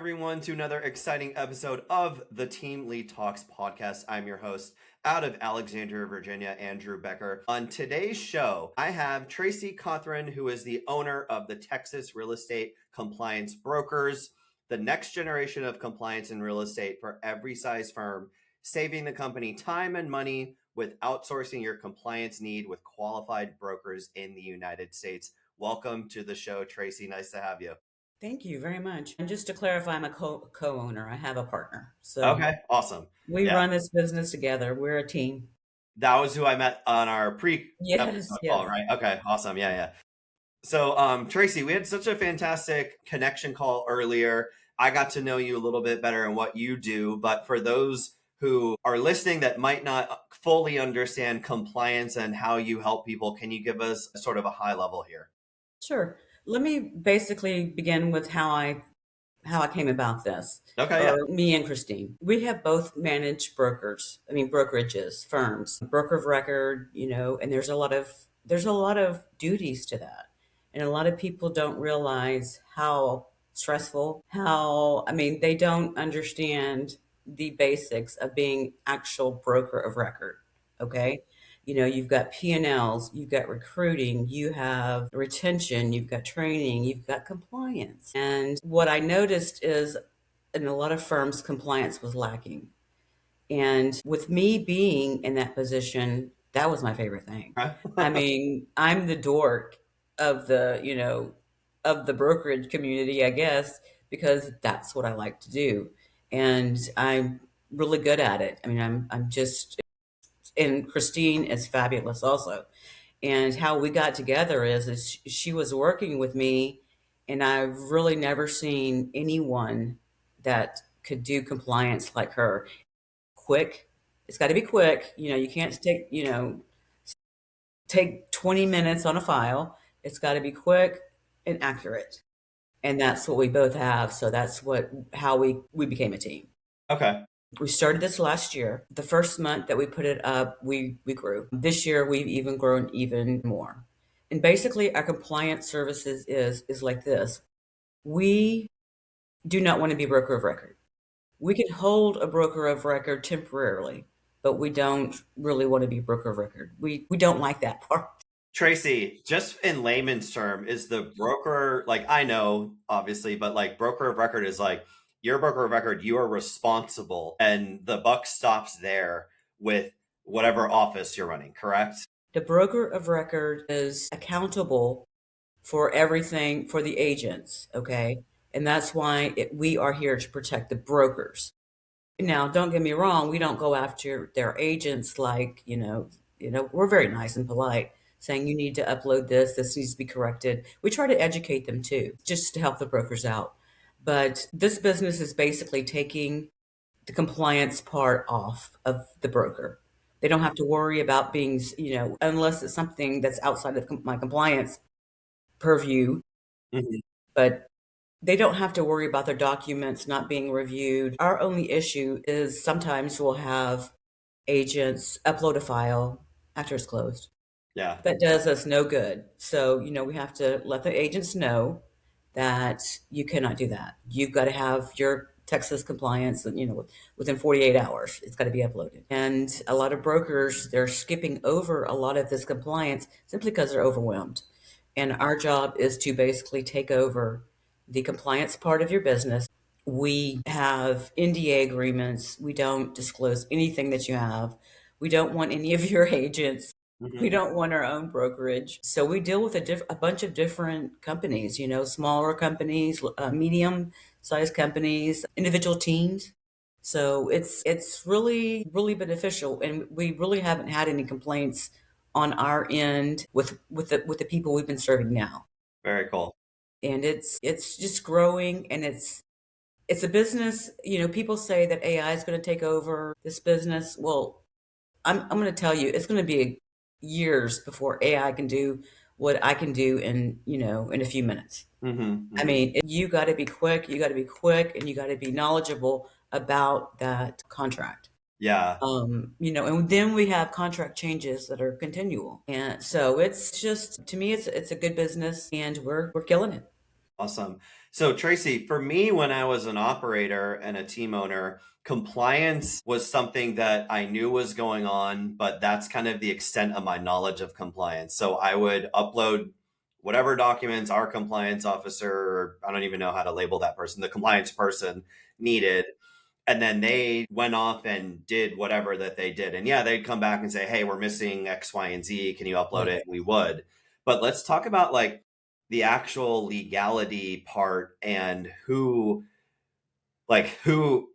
everyone, to another exciting episode of the Team Lead Talks podcast. I'm your host out of Alexandria, Virginia, Andrew Becker. On today's show, I have Tracey Cothran, who is the owner of the Texas Real Estate Compliance Brokers, the next generation of compliance in real estate for every size firm, saving the company time and money with outsourcing your compliance need with qualified brokers in the United States. Welcome to the show, Tracey. Nice to have you. Thank you very much. And just to clarify, I'm a co-owner. I have a partner. So Okay, awesome. we Yeah, run this business together. We're a team. that was who I met on our Yes, pre-episode call, yes. right? Okay, awesome. Yeah. So, Tracey, we had such a fantastic connection call earlier. I got to know you a little bit better and what you do, but for those who are listening that might not fully understand compliance and how you help people, can you give us sort of a high level here? Sure. Let me basically begin with how I came about this, Okay, yeah. or me and Christine. We have both managed brokerages, firms, broker of record, and there's a lot of duties to that. And a lot of people don't realize how stressful, they don't understand the basics of being actual broker of record. Okay. You've got P&Ls, you've got recruiting, you have retention, you've got training, you've got compliance. And what I noticed is in a lot of firms, compliance was lacking. And with me being in that position, that was my favorite thing. I'm the dork of the brokerage community, I guess, because that's what I like to do. And I'm really good at it. I'm just, and Christine is fabulous also. And how we got together is she was working with me, and I've really never seen anyone that could do compliance like her. Quick, it's got to be quick. You can't take 20 minutes on a file. It's got to be quick and accurate. And that's what we both have. So that's how we became a team. Okay. We started this last year. The first month that we put it up, we grew. This year, we've even grown even more. And basically, our compliance services is like this. We do not want to be broker of record. We can hold a broker of record temporarily, but we don't really want to be broker of record. We don't like that part. Tracey, just in layman's term, is the broker, like, I know obviously, but like broker of record is like your broker of record, you are responsible and the buck stops there with whatever office you're running, correct? The broker of record is accountable for everything for the agents, okay? And that's why we are here to protect the brokers. Now, don't get me wrong, we don't go after their agents like, we're very nice and polite, saying you need to upload this needs to be corrected. We try to educate them too, just to help the brokers out. But this business is basically taking the compliance part off of the broker. They don't have to worry about being, unless it's something that's outside of my compliance purview, Mhm. but they don't have to worry about their documents not being reviewed. Our only issue is sometimes we'll have agents upload a file after it's closed. Yeah. That does us no good. So, we have to let the agents know that you cannot do that. You've got to have your Texas compliance, and within 48 hours, it's got to be uploaded. And a lot of brokers, they're skipping over a lot of this compliance simply because they're overwhelmed. And our job is to basically take over the compliance part of your business. We have NDA agreements. We don't disclose anything that you have. We don't want any of your agents. We Mhm. don't want our own brokerage. So we deal with a bunch of different companies, smaller companies, medium sized companies, individual teams. So it's really, really beneficial. And we really haven't had any complaints on our end with the people we've been serving now. Very cool. And it's just growing, and it's a business. People say that AI is going to take over this business. Well, I'm going to tell you, it's going to be years before AI can do what I can do in a few minutes. Hmm. You got to be quick. You got to be quick, and you got to be knowledgeable about that contract. Yeah. And then we have contract changes that are continual, and so it's just, to me, it's a good business, and we're killing it. Awesome. So, Tracy, for me, when I was an operator and a team owner, compliance was something that I knew was going on, but that's kind of the extent of my knowledge of compliance. So, I would upload whatever documents our compliance officer, or I don't even know how to label that person, the compliance person needed. And then they went off and did whatever that they did. And yeah, they'd come back and say, hey, we're missing X, Y, and Z. Can you upload Yes. it? We would. But let's talk about like the actual legality part and who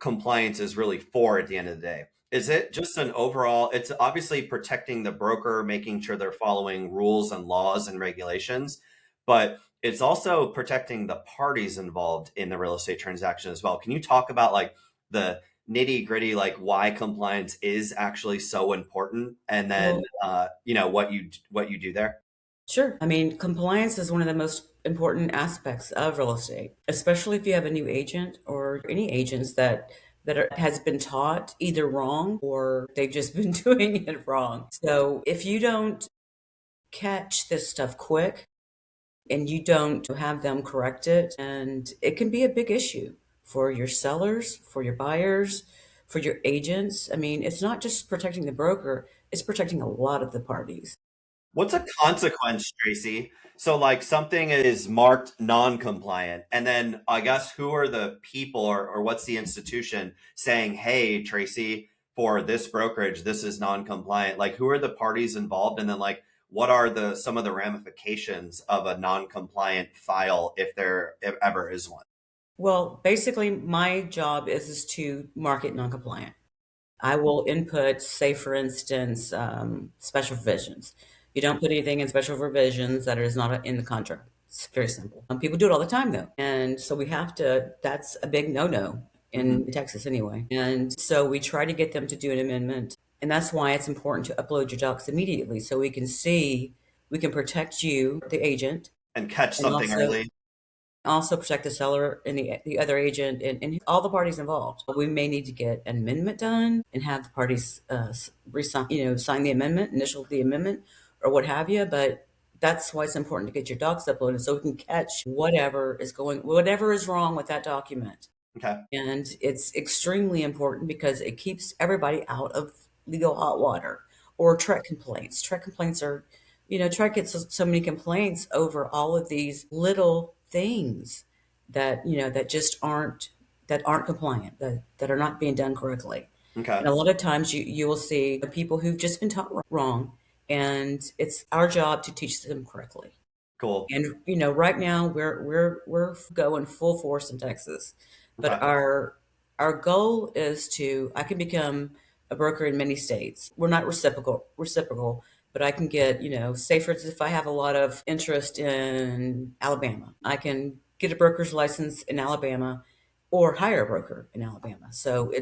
compliance is really for at the end of the day. Is it just an overall, it's obviously protecting the broker, making sure they're following rules and laws and regulations, but it's also protecting the parties involved in the real estate transaction as well. Can you talk about like the nitty gritty, like why compliance is actually so important, and then Well, what you do there? sure. I mean, compliance is one of the most important aspects of real estate, especially if you have a new agent or any agents has been taught either wrong or they've just been doing it wrong. So if you don't catch this stuff quick and you don't have them correct it, and it can be a big issue for your sellers, for your buyers, for your agents. I mean, it's not just protecting the broker, it's protecting a lot of the parties. What's a consequence, Tracy? So, like, something is marked non-compliant, and then I guess who are the people, or what's the institution saying, "Hey, Tracy, for this brokerage, this is non-compliant." Like, who are the parties involved, and then like, what are the some of the ramifications of a non-compliant file if ever is one? Well, basically, my job is to market non-compliant. I will input, say, for instance, special provisions. You don't put anything in special provisions that is not in the contract. It's very simple. People do it all the time, though. And so we have to, that's a big no-no Hmm. in Texas anyway. And so we try to get them to do an amendment. And that's why it's important to upload your docs immediately so we can see, we can protect you, the agent, And catch and something early. also protect the seller and the other agent and all the parties involved. We may need to get an amendment done and have the parties resign, sign the amendment, initial the amendment, or what have you. But that's why it's important to get your docs uploaded so we can catch whatever is wrong with that document. Okay. And it's extremely important because it keeps everybody out of legal hot water or Trek complaints. Trek complaints are, Trek gets so many complaints over all of these little things that, that aren't compliant, that are not being done correctly. Okay. And a lot of times you will see people who've just been taught wrong, and it's our job to teach them correctly. Cool. And right now we're going full force in Texas, but Okay. our goal is to I can become a broker in many states. We're not reciprocal, but I can get say for instance if I have a lot of interest in Alabama, I can get a broker's license in Alabama, or hire a broker in Alabama. So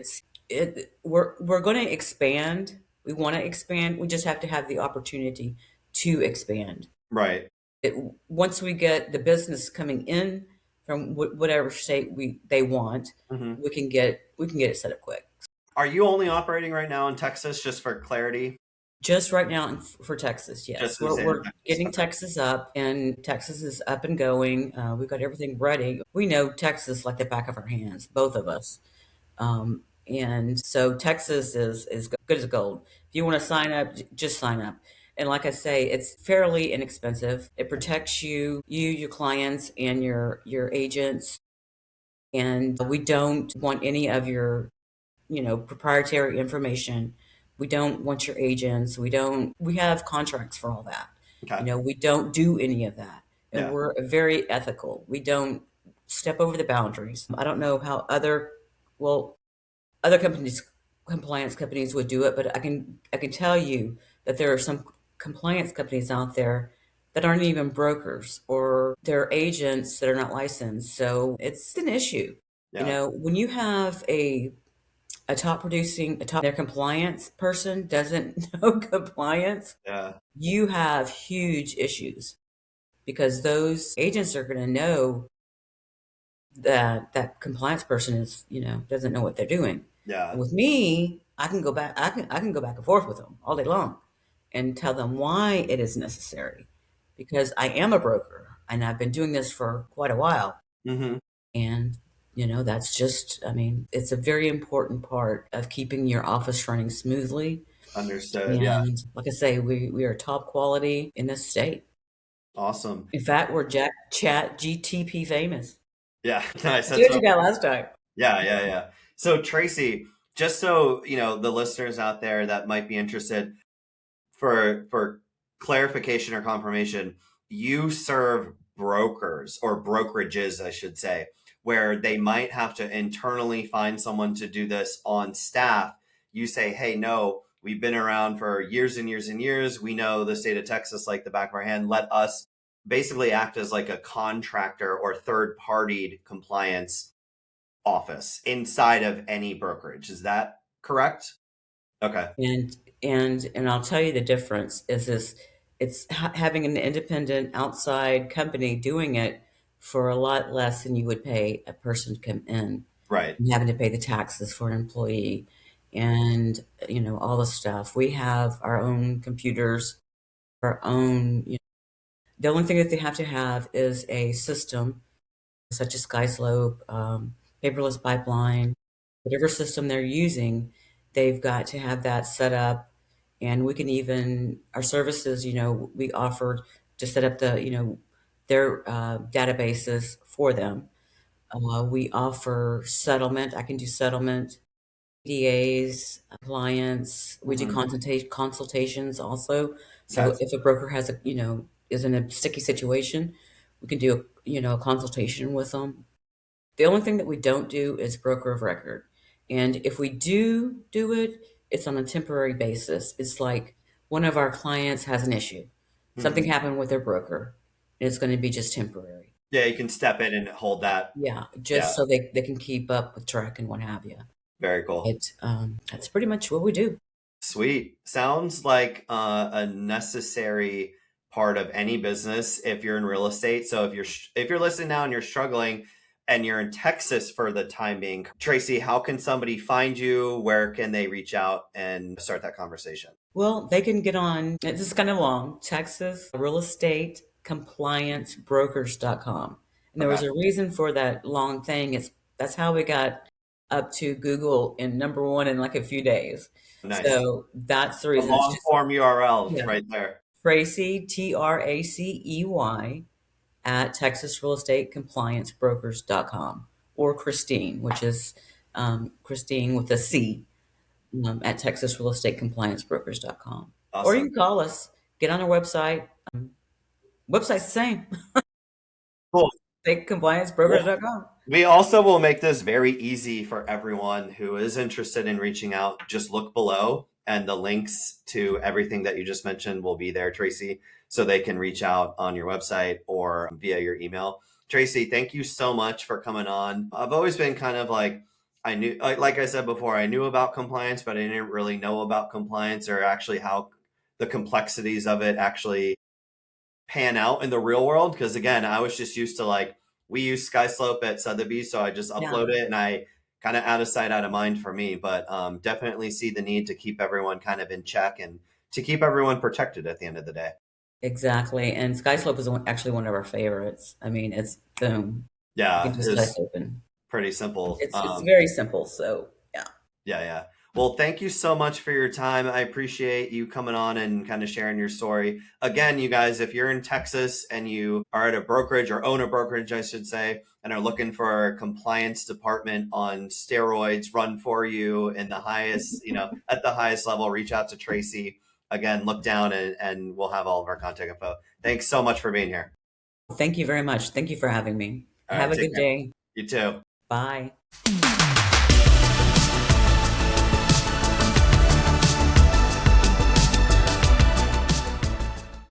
we're going to expand. We want to expand. We just have to have the opportunity to expand Right. it, once we get the business coming in from whatever state they want, Hmm. we can get it set up quick. Are you only operating right now in Texas, just for clarity? Just right now for Texas, yes, Just as in we're Texas. getting Okay. Texas up, and Texas is up and going. We've got everything ready. We know Texas like the back of our hands, both of us. And so Texas is good as gold. If you want to sign up, just sign up. And like I say, it's fairly inexpensive. It protects your clients, and your agents. And we don't want any of your, proprietary information. We don't want your agents. We have contracts for all that. Okay. We don't do any of that. And Yeah. we're very ethical. We don't step over the boundaries. I don't know how well, other compliance companies would do it, but I can tell you that there are some compliance companies out there that aren't even brokers, or they're agents that are not licensed. So it's an issue. Yeah. When you have their compliance person doesn't know compliance, Yeah. you have huge issues because those agents are going to know that compliance person doesn't know what they're doing. And Yeah. with me, I can go back and forth with them all day long and tell them why it is necessary, because I am a broker and I've been doing this for quite a while. Hmm. And, that's just, I mean, it's a very important part of keeping your office running smoothly. Understood. Yeah. And like I say, we are top quality in this state. Awesome. In fact, we're Chat GTP famous. Yeah. Nice. See That's what so you got last time. Yeah, yeah, yeah. So Tracy, just so you know, the listeners out there that might be interested, for clarification or confirmation, you serve brokers or brokerages, I should say, where they might have to internally find someone to do this on staff. You say, hey, no, we've been around for years and years and years. We know the state of Texas like the back of our hand. Let us basically act as like a contractor or third party compliance office inside of any brokerage. Is that correct? Okay. And and I'll tell you the difference is this: it's having an independent outside company doing it for a lot less than you would pay a person to come in Right. and having to pay the taxes for an employee and all the stuff. We have our own computers, our own. The only thing that they have to have is a system such as SkySlope, paperless pipeline, whatever system they're using, they've got to have that set up. And we can even, our services, we offered to set up their databases for them. We offer settlement. I can do settlement, DAs, clients. We do Hmm. consultations also. So That's if a broker has is in a sticky situation, we can do a consultation with them. The only thing that we don't do is broker of record. And if we do it, it's on a temporary basis. It's like one of our clients has an issue. Something mhm. happened with their broker. And it's going to be just temporary. Yeah, you can step in and hold that. Yeah, Yeah, just so they can keep up with track and what have you. very cool. That's pretty much what we do. Sweet. Sounds like a necessary part of any business if you're in real estate. So if you're listening now and you're struggling and you're in Texas for the time being, Tracy, how can somebody find you? Where can they reach out and start that conversation? Well, they can get on, this is kind of long, Texas Real Estate Compliance Brokers.com. And there Okay. was a reason for that long thing. That's how we got up to Google in number one in like a few days. Nice. So that's the The reason. It's long just, form URL yeah, right there. Tracey, Tracey, at Texas Real Estate Compliance Brokers.com, or Christine, which is Christine with a C, at Texas Real Estate Compliance Brokers.com. Or you Awesome. can call us, get on our website. Website's the same, Cool. Well, compliancebrokers.com. we also will make this very easy for everyone who is interested in reaching out. Just look below, and the links to everything that you just mentioned will be there, Tracy, so they can reach out on your website or via your email. Tracy, thank you so much for coming on. I've always been kind of like, I knew, like I said before, I knew about compliance, but I didn't really know about compliance or actually how the complexities of it actually pan out in the real world. Because again, I was just used to like, we use SkySlope at Sotheby's, so I just Yeah, upload it and I kind of out of sight, out of mind for me. But definitely see the need to keep everyone kind of in check and to keep everyone protected at the end of the day. exactly. And SkySlope is actually one of our favorites. I mean, it's boom. You can Yeah, just it's SkySlope and pretty simple. it's very simple. So yeah. Yeah, yeah. Well, thank you so much for your time. I appreciate you coming on and kind of sharing your story. Again, you guys, if you're in Texas and you are at a brokerage or own a brokerage, I should say, and are looking for a compliance department on steroids run for you in the highest, at the highest level, reach out to Tracy. Again, look down and we'll have all of our contact info. Thanks so much for being here. Thank you very much. Thank you for having me. All Have right, a take good care. day. You too. Bye.